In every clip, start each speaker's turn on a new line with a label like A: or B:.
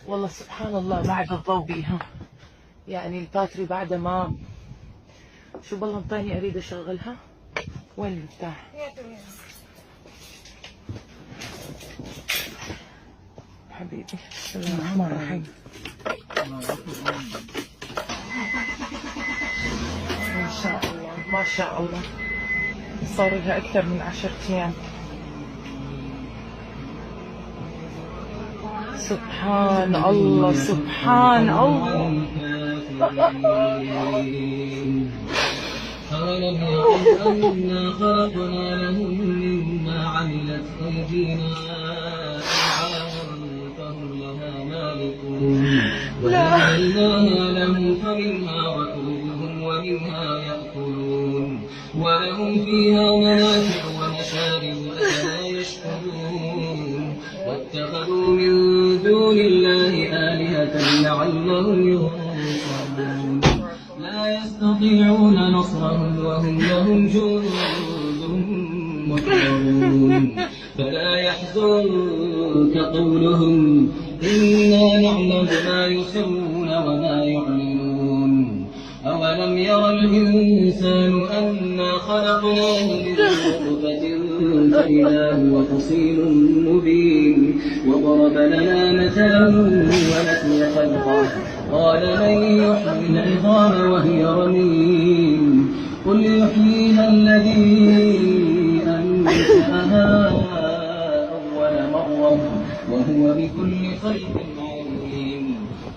A: والله سبحان الله بعد الضوء بيها، يعني الباتري بعد ما شو بالله انطيني اريد اشغلها. وين المفتاح؟ حبيبي بسم الله الرحمن الرحيم. ما شاء الله ما شاء الله، صار لها اكثر من 10 ايام. سبحان الله سبحان الله.
B: أولم يروا أنا خلقنا لهم مما عملت أيدينا أنعاما فهم لها مالكون وأحللناها لهم فمنها ركوبهم ومنها يأكلون ولهم فيها منافع ومشارب أفلا يشكرون واتخذوا من دون الله آلهة لعلهم ينصرون لا يستطيعون نصرهم وهم لهم جند محضرون فلا يحزنك قولهم إنا نعلم ما يسرون وما يعلنون أولم ير الإنسان أنا خلقناه من نطفة فإذا هو خصيم مبين وضرب لنا مثلا ونسي خلقه قال من يحيي العظام وهي رميم قل يحييها الذي أنشأها أول مرة وهو بكل خلق عليم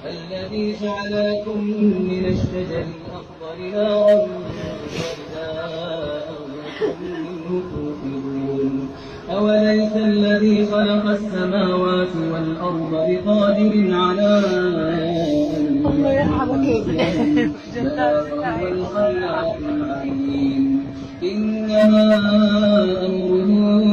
B: الذي جعلكم من الشجر الأخضر نارا منه توقدون أوليس الذي خلق السماوات والأرض بقادر على
A: الله يرحمك.
B: وهو الخلاق العليم إنما أمره